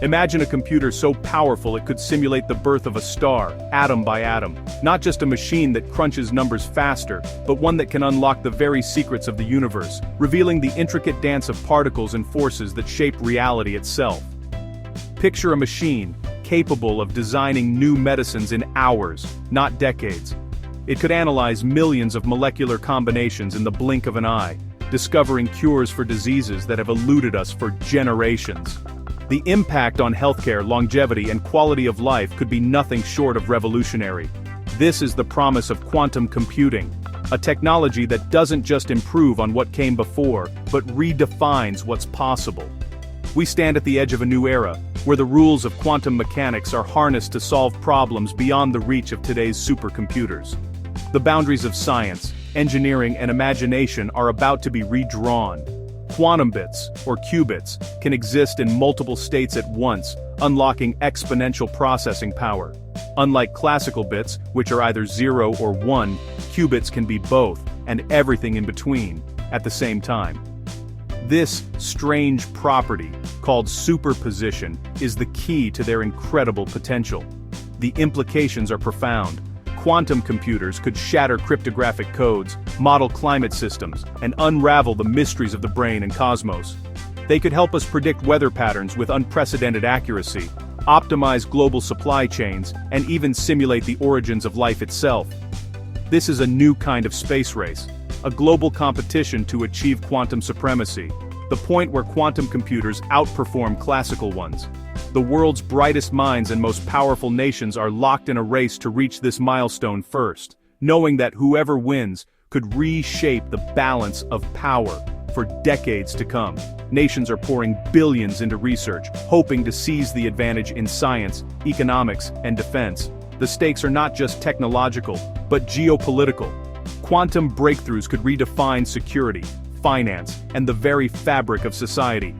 Imagine a computer so powerful it could simulate the birth of a star, atom by atom. Not just a machine that crunches numbers faster, but one that can unlock the very secrets of the universe, revealing the intricate dance of particles and forces that shape reality itself. Picture a machine, capable of designing new medicines in hours, not decades. It could analyze millions of molecular combinations in the blink of an eye, discovering cures for diseases that have eluded us for generations. The impact on healthcare, longevity, and quality of life could be nothing short of revolutionary. This is the promise of quantum computing, a technology that doesn't just improve on what came before, but redefines what's possible. We stand at the edge of a new era, where the rules of quantum mechanics are harnessed to solve problems beyond the reach of today's supercomputers. The boundaries of science, engineering, and imagination are about to be redrawn. Quantum bits, or qubits, can exist in multiple states at once, unlocking exponential processing power. Unlike classical bits, which are either 0 or 1, qubits can be both, and everything in between, at the same time. This strange property, called superposition, is the key to their incredible potential. The implications are profound. Quantum computers could shatter cryptographic codes, model climate systems, and unravel the mysteries of the brain and cosmos. They could help us predict weather patterns with unprecedented accuracy, optimize global supply chains, and even simulate the origins of life itself. This is a new kind of space race, a global competition to achieve quantum supremacy, the point where quantum computers outperform classical ones. The world's brightest minds and most powerful nations are locked in a race to reach this milestone first, knowing that whoever wins could reshape the balance of power for decades to come. Nations are pouring billions into research, hoping to seize the advantage in science, economics, and defense. The stakes are not just technological, but geopolitical. Quantum breakthroughs could redefine security, finance, and the very fabric of society.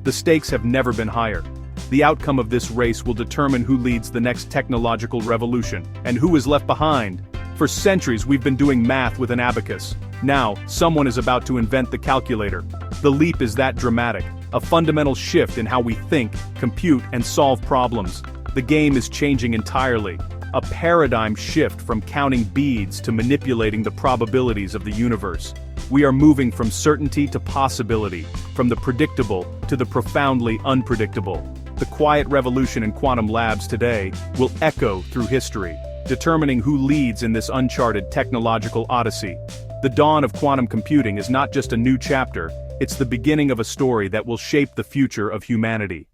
The stakes have never been higher. The outcome of this race will determine who leads the next technological revolution, and who is left behind. For centuries we've been doing math with an abacus. Now, someone is about to invent the calculator. The leap is that dramatic, a fundamental shift in how we think, compute, and solve problems. The game is changing entirely. A paradigm shift from counting beads to manipulating the probabilities of the universe. We are moving from certainty to possibility, from the predictable to the profoundly unpredictable. The quiet revolution in quantum labs today will echo through history, determining who leads in this uncharted technological odyssey. The dawn of quantum computing is not just a new chapter, it's the beginning of a story that will shape the future of humanity.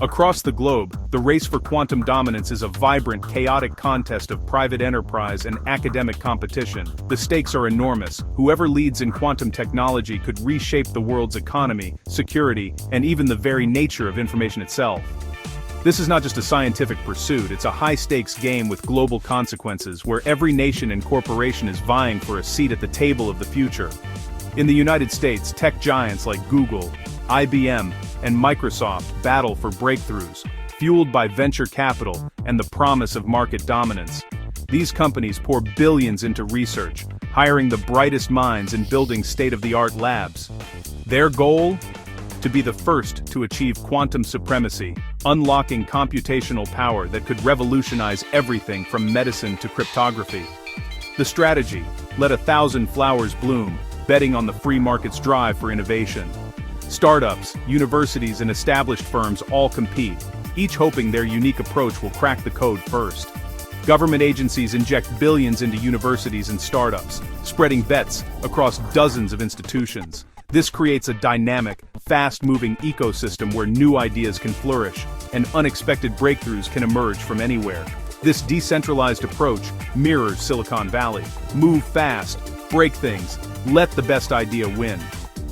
Across the globe, the race for quantum dominance is a vibrant, chaotic contest of private enterprise and academic competition. The stakes are enormous. Whoever leads in quantum technology could reshape the world's economy, security, and even the very nature of information itself. This is not just a scientific pursuit, it's a high-stakes game with global consequences where every nation and corporation is vying for a seat at the table of the future. In the United States, tech giants like Google, IBM, and Microsoft battle for breakthroughs, fueled by venture capital and the promise of market dominance. These companies pour billions into research, hiring the brightest minds and building state-of-the-art labs. Their goal? To be the first to achieve quantum supremacy, unlocking computational power that could revolutionize everything from medicine to cryptography. The strategy: let 1,000 flowers bloom, betting on the free market's drive for innovation. Startups, universities, and established firms all compete, each hoping their unique approach will crack the code first. Government agencies inject billions into universities and startups, spreading bets across dozens of institutions. This creates a dynamic, fast-moving ecosystem where new ideas can flourish, and unexpected breakthroughs can emerge from anywhere. This decentralized approach mirrors Silicon Valley. Move fast, break things, let the best idea win.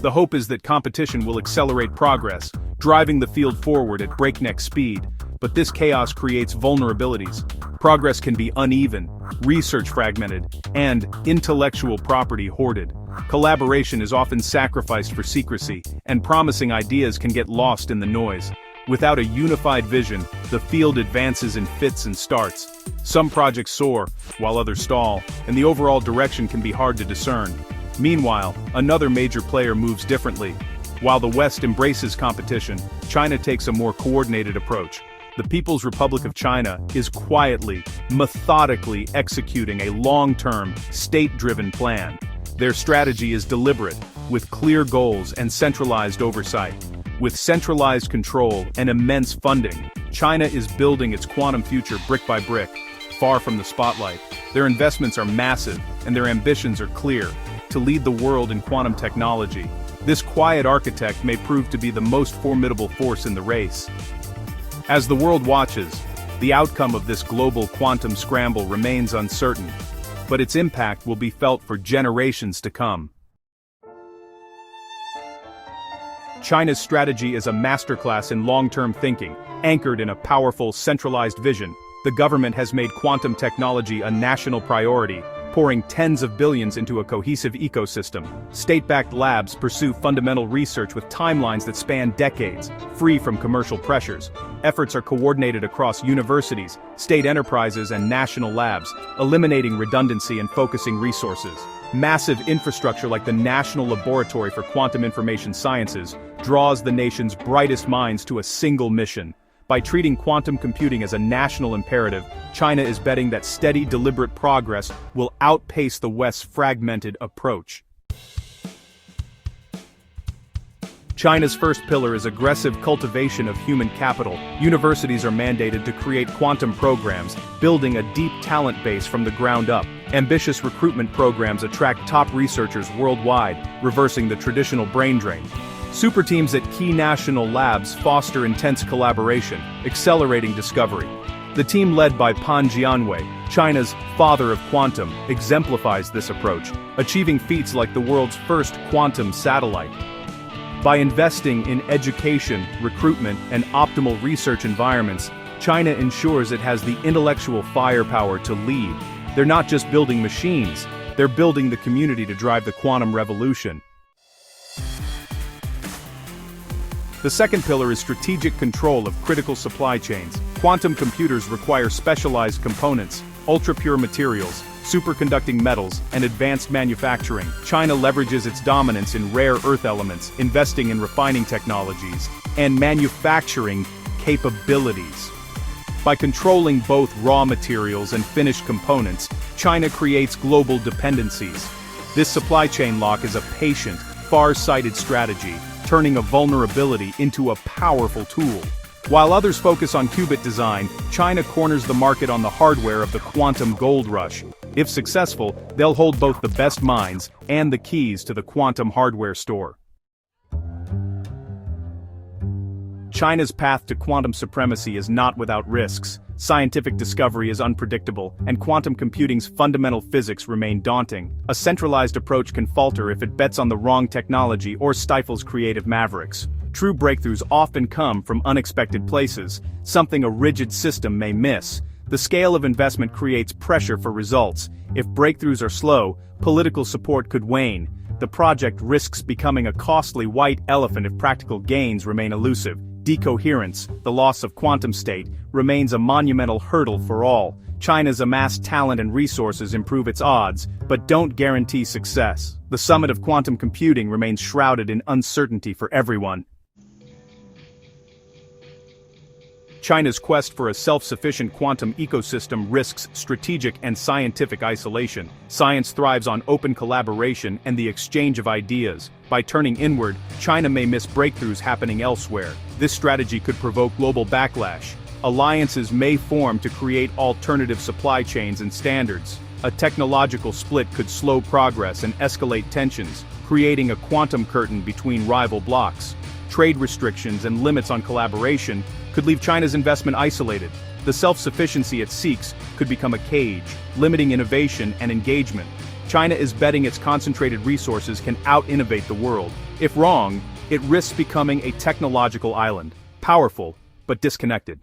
The hope is that competition will accelerate progress, driving the field forward at breakneck speed. But this chaos creates vulnerabilities. Progress can be uneven, research fragmented, and intellectual property hoarded. Collaboration is often sacrificed for secrecy, and promising ideas can get lost in the noise. Without a unified vision, the field advances in fits and starts. Some projects soar, while others stall, and the overall direction can be hard to discern. Meanwhile, another major player moves differently. While the West embraces competition, China takes a more coordinated approach. The People's Republic of China is quietly, methodically executing a long-term, state-driven plan. Their strategy is deliberate, with clear goals and centralized oversight. With centralized control and immense funding, China is building its quantum future brick by brick, far from the spotlight. Their investments are massive, and their ambitions are clear: to lead the world in quantum technology. This quiet architect may prove to be the most formidable force in the race. As the world watches, the outcome of this global quantum scramble remains uncertain, but its impact will be felt for generations to come. China's strategy is a masterclass in long-term thinking, anchored in a powerful, centralized vision. The government has made quantum technology a national priority, pouring tens of billions into a cohesive ecosystem. State-backed labs pursue fundamental research with timelines that span decades, free from commercial pressures. Efforts are coordinated across universities, state enterprises, and national labs, eliminating redundancy and focusing resources. Massive infrastructure like the National Laboratory for Quantum Information Sciences draws the nation's brightest minds to a single mission. By treating quantum computing as a national imperative, China is betting that steady, deliberate progress will outpace the West's fragmented approach. China's first pillar is aggressive cultivation of human capital. Universities are mandated to create quantum programs, building a deep talent base from the ground up. Ambitious recruitment programs attract top researchers worldwide, reversing the traditional brain drain. Super teams at key national labs foster intense collaboration, accelerating discovery. The team led by Pan Jianwei, China's father of quantum, exemplifies this approach, achieving feats like the world's first quantum satellite. By investing in education, recruitment, and optimal research environments, China ensures it has the intellectual firepower to lead. They're not just building machines, they're building the community to drive the quantum revolution. The second pillar is strategic control of critical supply chains. Quantum computers require specialized components, ultra-pure materials, superconducting metals, and advanced manufacturing. China leverages its dominance in rare earth elements, investing in refining technologies and manufacturing capabilities. By controlling both raw materials and finished components, China creates global dependencies. This supply chain lock is a patient, far-sighted strategy, turning a vulnerability into a powerful tool. While others focus on qubit design, China corners the market on the hardware of the quantum gold rush. If successful, they'll hold both the best minds and the keys to the quantum hardware store. China's path to quantum supremacy is not without risks. Scientific discovery is unpredictable, and quantum computing's fundamental physics remain daunting. A centralized approach can falter if it bets on the wrong technology or stifles creative mavericks. True breakthroughs often come from unexpected places, something a rigid system may miss. The scale of investment creates pressure for results. If breakthroughs are slow, political support could wane. The project risks becoming a costly white elephant if practical gains remain elusive. Decoherence, the loss of quantum state, remains a monumental hurdle for all. China's amassed talent and resources improve its odds, but don't guarantee success. The summit of quantum computing remains shrouded in uncertainty for everyone. China's quest for a self-sufficient quantum ecosystem risks strategic and scientific isolation. Science thrives on open collaboration and the exchange of ideas. By turning inward, China may miss breakthroughs happening elsewhere. This strategy could provoke global backlash. Alliances may form to create alternative supply chains and standards. A technological split could slow progress and escalate tensions, creating a quantum curtain between rival blocs. Trade restrictions and limits on collaboration could leave China's investment isolated. The self-sufficiency it seeks could become a cage, limiting innovation and engagement. China is betting its concentrated resources can out-innovate the world. If wrong, it risks becoming a technological island, powerful but disconnected.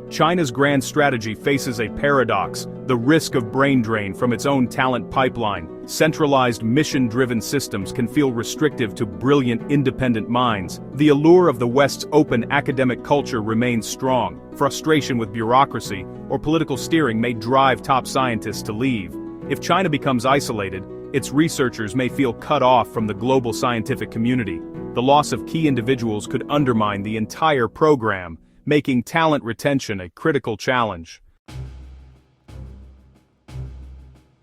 China's grand strategy faces a paradox: the risk of brain drain from its own talent pipeline. Centralized, mission-driven systems can feel restrictive to brilliant, independent minds. The allure of the West's open academic culture remains strong. Frustration with bureaucracy or political steering may drive top scientists to leave. If China becomes isolated, its researchers may feel cut off from the global scientific community. The loss of key individuals could undermine the entire program, making talent retention a critical challenge.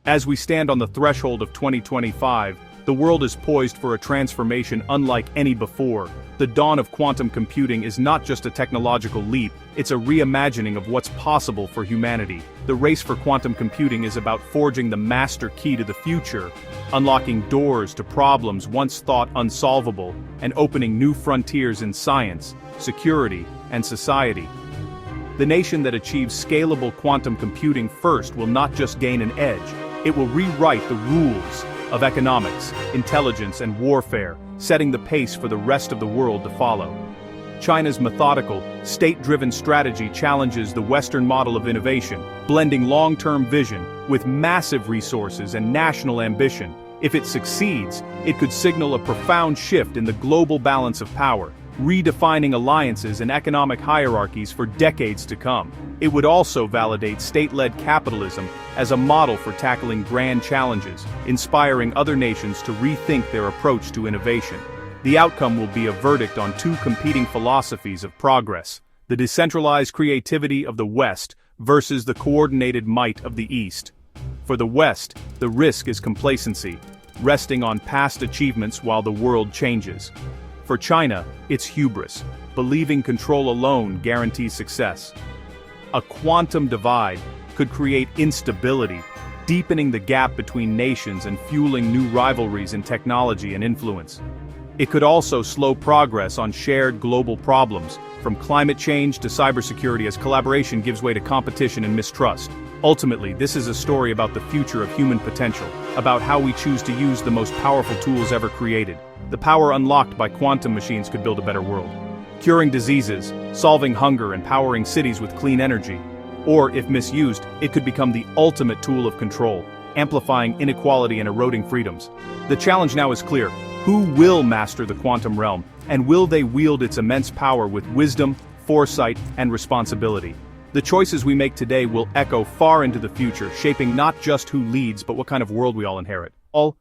As we stand on the threshold of 2025, the world is poised for a transformation unlike any before. The dawn of quantum computing is not just a technological leap, it's a reimagining of what's possible for humanity. The race for quantum computing is about forging the master key to the future, unlocking doors to problems once thought unsolvable, and opening new frontiers in science, security, and society. The nation that achieves scalable quantum computing first will not just gain an edge, it will rewrite the rules of economics, intelligence, and warfare, setting the pace for the rest of the world to follow. China's methodical, state-driven strategy challenges the Western model of innovation, blending long-term vision with massive resources and national ambition. If it succeeds, it could signal a profound shift in the global balance of power, redefining alliances and economic hierarchies for decades to come. It would also validate state-led capitalism as a model for tackling grand challenges, inspiring other nations to rethink their approach to innovation. The outcome will be a verdict on two competing philosophies of progress: the decentralized creativity of the West versus the coordinated might of the East. For the West, the risk is complacency, resting on past achievements while the world changes. For China, it's hubris, believing control alone guarantees success. A quantum divide could create instability, deepening the gap between nations and fueling new rivalries in technology and influence. It could also slow progress on shared global problems, from climate change to cybersecurity, as collaboration gives way to competition and mistrust. Ultimately, this is a story about the future of human potential, about how we choose to use the most powerful tools ever created. The power unlocked by quantum machines could build a better world, curing diseases, solving hunger, and powering cities with clean energy. Or, if misused, it could become the ultimate tool of control, amplifying inequality and eroding freedoms. The challenge now is clear: who will master the quantum realm, and will they wield its immense power with wisdom, foresight, and responsibility? The choices we make today will echo far into the future, shaping not just who leads but what kind of world we all inherit. All